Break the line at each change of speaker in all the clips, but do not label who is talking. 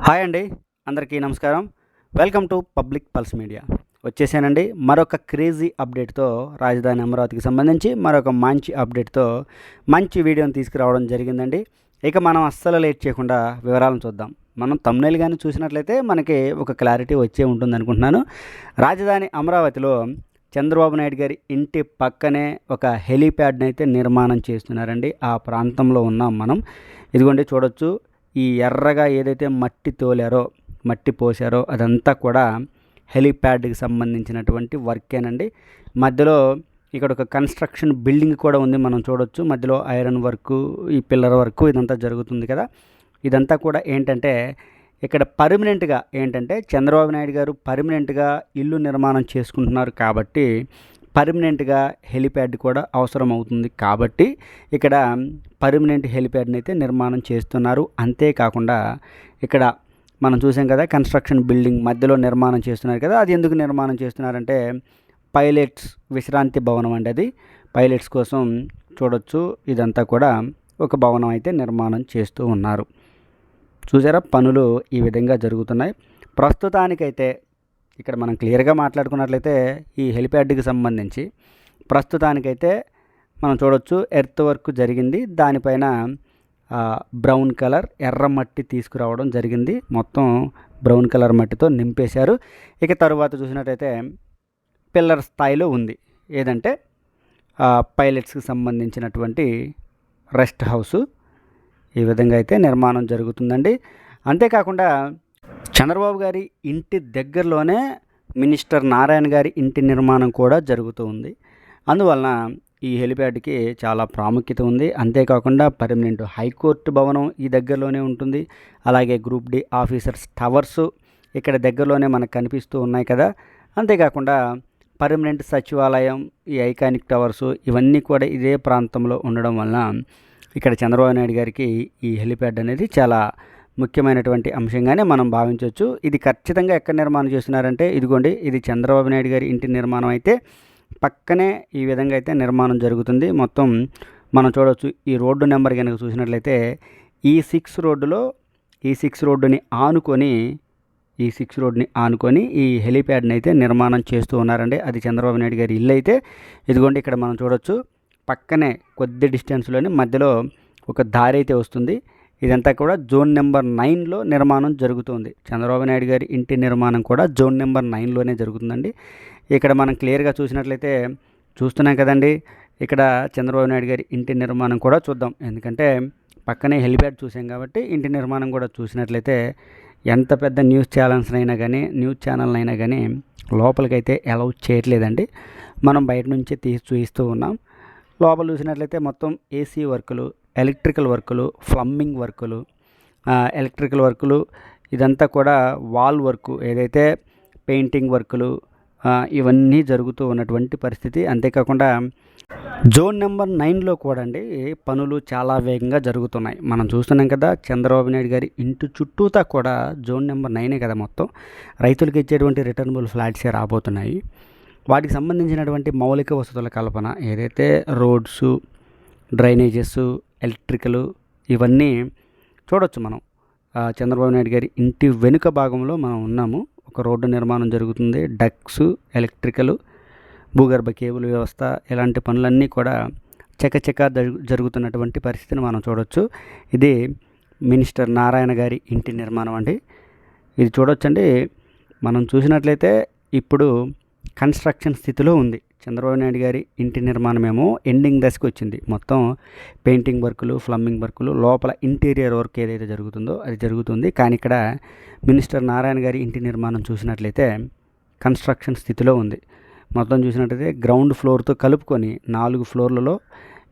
Hi అండి, అందరికీ నమస్కారం. Welcome to public pulse media. వచ్చేసానండి మరొక క్రేజీ అప్డేట్తో. రాజధాని అమరావతికి సంబంధించి మరొక మంచి అప్డేట్తో మంచి వీడియోని తీసుకురావడం జరిగిందండి. ఇక మనం అస్సలు లేట్ చేయకుండా వివరాలను చూద్దాం. మనం థంబ్నెయిల్ కానీ చూసినట్లయితే మనకి ఒక క్లారిటీ వచ్చే ఉంటుంది అనుకుంటున్నాను. రాజధాని అమరావతిలో చంద్రబాబు నాయుడు గారి ఇంటి పక్కనే ఒక హెలీప్యాడ్ని అయితే నిర్మాణం చేస్తున్నారండి. ఆ ప్రాంతంలో ఉన్నాం మనం. ఇదిగోండి చూడొచ్చు. ఈ ఎర్రగా ఏదైతే మట్టి పోసారో అదంతా కూడా హెలీప్యాడ్కి సంబంధించినటువంటి వర్కేనండి. మధ్యలో ఇక్కడ ఒక కన్స్ట్రక్షన్ బిల్డింగ్ కూడా ఉంది, మనం చూడొచ్చు. మధ్యలో ఐరన్ వర్కు, ఈ పిల్లర్ వర్కు ఇదంతా జరుగుతుంది కదా. ఇదంతా కూడా ఏంటంటే ఇక్కడ పర్మనెంట్గా చంద్రబాబు నాయుడు గారు పర్మనెంట్గా ఇల్లు నిర్మాణం చేసుకుంటున్నారు కాబట్టి పర్మనెంట్గా హెలిప్యాడ్ కూడా అవసరం అవుతుంది కాబట్టి ఇక్కడ పర్మనెంట్ హెలిప్యాడ్ని అయితే నిర్మాణం చేస్తున్నారు. అంతేకాకుండా ఇక్కడ మనం చూసాం కదా, కన్స్ట్రక్షన్ బిల్డింగ్ మధ్యలో నిర్మాణం చేస్తున్నారు కదా. అది ఎందుకు నిర్మాణం చేస్తున్నారంటే పైలట్స్ విశ్రాంతి భవనం అండి. అది పైలట్స్ కోసం చూడొచ్చు. ఇదంతా కూడా ఒక భవనం అయితే నిర్మాణం చేస్తూ ఉన్నారు. చూసారా, పనులు ఈ విధంగా జరుగుతున్నాయి. ప్రస్తుతానికైతే ఇక్కడ మనం క్లియర్గా మాట్లాడుకున్నట్లయితే ఈ హెలిప్యాడ్కి సంబంధించి ప్రస్తుతానికైతే మనం చూడొచ్చు ఎర్త్ వర్క్ జరిగింది. దానిపైన బ్రౌన్ కలర్ ఎర్ర మట్టి తీసుకురావడం జరిగింది. మొత్తం బ్రౌన్ కలర్ మట్టితో నింపేశారు. ఇక తరువాత చూసినట్టయితే పిల్లర్ స్థాయిలో ఉంది. ఏదంటే పైలట్స్కి సంబంధించినటువంటి రెస్ట్ హౌసు. ఈ విధంగా అయితే నిర్మాణం జరుగుతుందండి. అంతేకాకుండా చంద్రబాబు గారి ఇంటి దగ్గరలోనే మినిస్టర్ నారాయణ గారి ఇంటి నిర్మాణం కూడా జరుగుతూ ఉంది. అందువలన ఈ హెలిప్యాడ్కి చాలా ప్రాముఖ్యత ఉంది. అంతేకాకుండా పర్మనెంట్ హైకోర్టు భవనం ఈ దగ్గరలోనే ఉంటుంది. అలాగే గ్రూప్ డి ఆఫీసర్స్ టవర్సు ఇక్కడ దగ్గరలోనే మనకు కనిపిస్తూ ఉన్నాయి కదా. అంతేకాకుండా పర్మనెంట్ సచివాలయం, ఈ ఐకానిక్ టవర్సు ఇవన్నీ కూడా ఇదే ప్రాంతంలో ఉండడం వలన ఇక్కడ చంద్రబాబు నాయుడు గారికి ఈ హెలిప్యాడ్ అనేది చాలా ముఖ్యమైనటువంటి అంశంగానే మనం భావించవచ్చు. ఇది ఖచ్చితంగా ఎక్కడ నిర్మాణం చేస్తున్నారంటే ఇదిగోండి, ఇది చంద్రబాబు నాయుడు గారి ఇంటి నిర్మాణం అయితే పక్కనే ఈ విధంగా అయితే నిర్మాణం జరుగుతుంది. మొత్తం మనం చూడవచ్చు. ఈ రోడ్డు నెంబర్ కనుక చూసినట్లయితే ఈ6 రోడ్డుని ఆనుకొని ఈ హెలిప్యాడ్ని అయితే నిర్మాణం చేస్తూ ఉన్నారండి. అది చంద్రబాబు నాయుడు గారి ఇల్లు అయితే ఇదిగోండి, ఇక్కడ మనం చూడవచ్చు. పక్కనే కొద్ది డిస్టెన్స్లోనే మధ్యలో ఒక దారి అయితే వస్తుంది. ఇదంతా కూడా జోన్ నెంబర్ 9లో నిర్మాణం జరుగుతుంది. చంద్రబాబు నాయుడు గారి ఇంటి నిర్మాణం కూడా జోన్ నెంబర్ 9లోనే జరుగుతుందండి. ఇక్కడ మనం క్లియర్గా చూసినట్లయితే చూస్తున్నాం కదండి. ఇక్కడ చంద్రబాబు నాయుడు గారి ఇంటి నిర్మాణం కూడా చూద్దాం. ఎందుకంటే పక్కనే హెలిప్యాడ్ చూసాం కాబట్టి ఇంటి నిర్మాణం కూడా చూసినట్లయితే ఎంత పెద్ద న్యూస్ ఛానల్నైనా కానీ లోపలికైతే అలౌ చేయట్లేదండి. మనం బయట నుంచే తీసి చూపిస్తూ ఉన్నాం. లోపల చూసినట్లయితే మొత్తం ఏసీ వర్కులు, ఎలక్ట్రికల్ వర్కులు, ఇదంతా కూడా వాల్ వర్కు, ఏదైతే పెయింటింగ్ వర్కులు ఇవన్నీ జరుగుతూ ఉన్నటువంటి పరిస్థితి. అంతేకాకుండా జోన్ నెంబర్ 9లో కూడా అండి పనులు చాలా వేగంగా జరుగుతున్నాయి. మనం చూస్తున్నాం కదా, చంద్రబాబు నాయుడు గారి ఇంటి చుట్టూతా కూడా జోన్ నెంబర్ 9 కదా. మొత్తం రైతులకు ఇచ్చేటువంటి రిటర్నబుల్ ఫ్లాట్సే రాబోతున్నాయి. వాటికి సంబంధించినటువంటి మౌలిక వసతుల కల్పన, ఏదైతే రోడ్సు, డ్రైనేజెస్, ఎలక్ట్రికల్ ఇవన్నీ చూడొచ్చు. మనం చంద్రబాబు నాయుడు గారి ఇంటి వెనుక భాగంలో మనం ఉన్నాము. ఒక రోడ్డు నిర్మాణం జరుగుతుంది. డక్స్, ఎలక్ట్రికల్, భూగర్భ కేబుల్ వ్యవస్థ, ఇలాంటి పనులన్నీ కూడా చకచకా జరుగుతున్నటువంటి పరిస్థితిని మనం చూడొచ్చు. ఇది మినిస్టర్ నారాయణ గారి ఇంటి నిర్మాణం అండి. ఇది చూడొచ్చండి. మనం చూసినట్లయితే ఇప్పుడు కన్స్ట్రక్షన్ స్థితిలో ఉంది. చంద్రబాబు నాయుడు గారి ఇంటి నిర్మాణం ఏమో ఎండింగ్ దశకు వచ్చింది. మొత్తం పెయింటింగ్ వర్కులు, ప్లంబింగ్ వర్కులు, లోపల ఇంటీరియర్ వర్క్ ఏదైతే జరుగుతుందో అది జరుగుతుంది. కానీ ఇక్కడ మినిస్టర్ నారాయణ గారి ఇంటి నిర్మాణం చూసినట్లయితే కన్స్ట్రక్షన్ స్థితిలో ఉంది. మొత్తం చూసినట్లయితే గ్రౌండ్ ఫ్లోర్తో కలుపుకొని 4 ఫ్లోర్లలో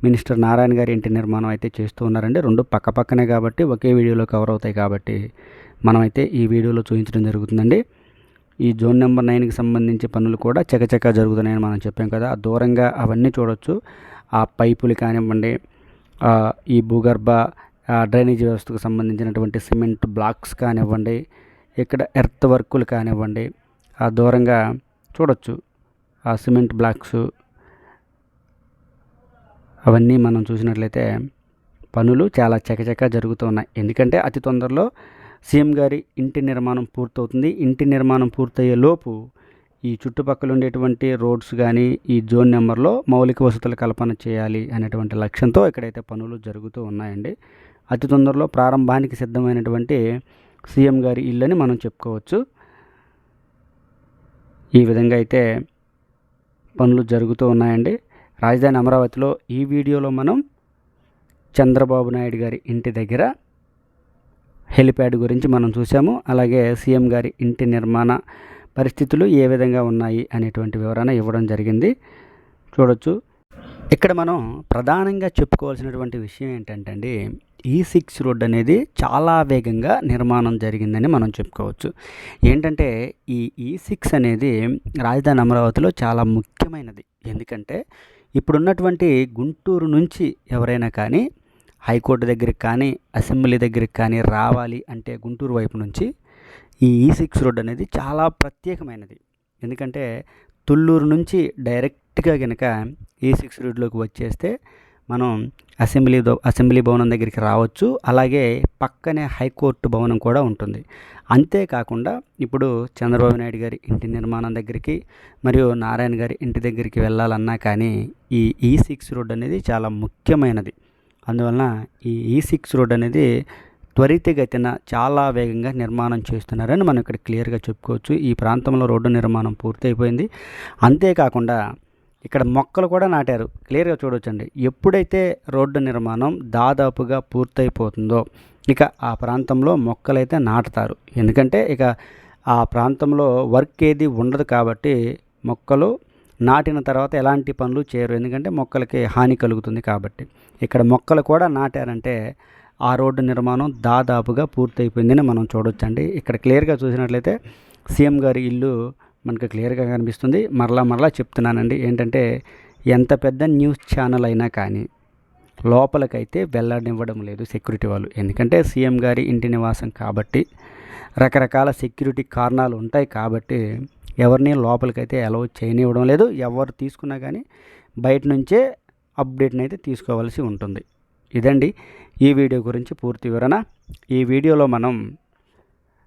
మినిస్టర్ నారాయణ గారి ఇంటి నిర్మాణం అయితే చేస్తూ ఉన్నారండి. రెండు పక్కనే కాబట్టి ఒకే వీడియోలో కవర్ అవుతాయి కాబట్టి మనమైతే ఈ వీడియోలో చూపించడం జరుగుతుందండి. ఈ జోన్ నెంబర్ 9కి సంబంధించి పనులు కూడా చకచకా జరుగుతున్నాయని మనం చెప్పాం కదా. దూరంగా అవన్నీ చూడొచ్చు. ఆ పైపులు కానివ్వండి, ఈ భూగర్భ డ్రైనేజ్ వ్యవస్థకు సంబంధించినటువంటి సిమెంట్ బ్లాక్స్ కానివ్వండి, ఇక్కడ ఎర్త్ వర్కులు కానివ్వండి, ఆ దూరంగా చూడొచ్చు. ఆ సిమెంట్ బ్లాక్స్ అవన్నీ మనం చూసినట్లయితే పనులు చాలా చకచకా జరుగుతూ ఉన్నాయి. ఎందుకంటే అతి తొందరలో సీఎం గారి ఇంటి నిర్మాణం పూర్తవుతుంది. ఇంటి నిర్మాణం పూర్తయ్యే లోపు ఈ చుట్టుపక్కల ఉండేటువంటి రోడ్స్ కానీ ఈ జోన్ నెంబర్లో మౌలిక వసతుల కల్పన చేయాలి అనేటువంటి లక్ష్యంతో ఇక్కడైతే పనులు జరుగుతూ ఉన్నాయండి. అతి తొందరలో ప్రారంభానికి సిద్ధమైనటువంటి సీఎం గారి ఇల్లు అని మనం చెప్పుకోవచ్చు. ఈ విధంగా అయితే పనులు జరుగుతూ ఉన్నాయండి. రాజధాని అమరావతిలో ఈ వీడియోలో మనం చంద్రబాబు నాయుడు గారి ఇంటి దగ్గర హెలిప్యాడ్ గురించి మనం చూసాము. అలాగే సీఎం గారి ఇంటి నిర్మాణ పరిస్థితులు ఏ విధంగా ఉన్నాయి అనేటువంటి వివరణ ఇవ్వడం జరిగింది. చూడొచ్చు. ఇక్కడ మనం ప్రధానంగా చెప్పుకోవాల్సినటువంటి విషయం ఏంటంటే అండి, E6 రోడ్ అనేది చాలా వేగంగా నిర్మాణం జరిగిందని మనం చెప్పుకోవచ్చు. ఏంటంటే ఈ E6 అనేది రాజధాని అమరావతిలో చాలా ముఖ్యమైనది. ఎందుకంటే ఇప్పుడున్నటువంటి గుంటూరు నుంచి ఎవరైనా కానీ హైకోర్టు దగ్గరికి కానీ అసెంబ్లీ దగ్గరికి కానీ రావాలి అంటే గుంటూరు వైపు నుంచి ఈ E6 రోడ్ అనేది చాలా ప్రత్యేకమైనది. ఎందుకంటే తుళ్ళూరు నుంచి డైరెక్ట్గా కనుక E6 రోడ్లోకి వచ్చేస్తే మనం అసెంబ్లీ భవనం దగ్గరికి రావచ్చు. అలాగే పక్కనే హైకోర్టు భవనం కూడా ఉంటుంది. అంతేకాకుండా ఇప్పుడు చంద్రబాబు నాయుడు గారి ఇంటి నిర్మాణం దగ్గరికి మరియు నారాయణ గారి ఇంటి దగ్గరికి వెళ్ళాలన్నా కానీ ఈ E6 రోడ్ అనేది చాలా ముఖ్యమైనది. అందువలన ఈ E6 రోడ్ అనేది త్వరితగతిన చాలా వేగంగా నిర్మాణం చేస్తున్నారని మనం ఇక్కడ క్లియర్గా చెప్పుకోవచ్చు. ఈ ప్రాంతంలో రోడ్డు నిర్మాణం పూర్తయిపోయింది. అంతేకాకుండా ఇక్కడ మొక్కలు కూడా నాటారు. క్లియర్గా చూడవచ్చండి. ఎప్పుడైతే రోడ్డు నిర్మాణం దాదాపుగా పూర్తయిపోతుందో ఇక ఆ ప్రాంతంలో మొక్కలైతే నాటుతారు. ఎందుకంటే ఇక ఆ ప్రాంతంలో వర్క్ ఏది ఉండదు కాబట్టి మొక్కలు నాటిన తర్వాత ఎలాంటి పనులు చేయరు. ఎందుకంటే మొక్కలకి హాని కలుగుతుంది కాబట్టి. ఇక్కడ మొక్కలు కూడా నాటారంటే ఆ రోడ్డు నిర్మాణం దాదాపుగా పూర్తయిపోయిందని మనం చూడొచ్చండి. ఇక్కడ క్లియర్గా చూసినట్లయితే సీఎం గారి ఇల్లు మనకు క్లియర్గా కనిపిస్తుంది. మరలా చెప్తున్నానండి, ఏంటంటే ఎంత పెద్ద న్యూస్ ఛానల్ అయినా కానీ లోపలికైతే వెళ్ళనివ్వడం లేదు సెక్యూరిటీ వాళ్ళు. ఎందుకంటే సీఎం గారి ఇంటి నివాసం కాబట్టి రకరకాల సెక్యూరిటీ కారణాలు ఉంటాయి కాబట్టి ఎవరిని లోపలికైతే అలౌ చేయనివ్వడం లేదు. ఎవరు తీసుకున్నా కానీ బయట నుంచే అప్డేట్ని అయితే తీసుకోవాల్సి ఉంటుంది. ఇదండి ఈ వీడియో గురించి పూర్తి వివరణ. ఈ వీడియోలో మనం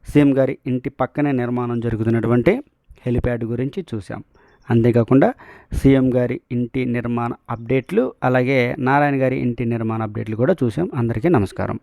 సీఎం గారి ఇంటి పక్కనే నిర్మాణం జరుగుతున్నటువంటి హెలిప్యాడ్ గురించి చూసాం. అంతేకాకుండా సీఎం గారి ఇంటి నిర్మాణ అప్డేట్లు అలాగే నారాయణ గారి ఇంటి నిర్మాణ అప్డేట్లు కూడా చూసాం. అందరికీ నమస్కారం.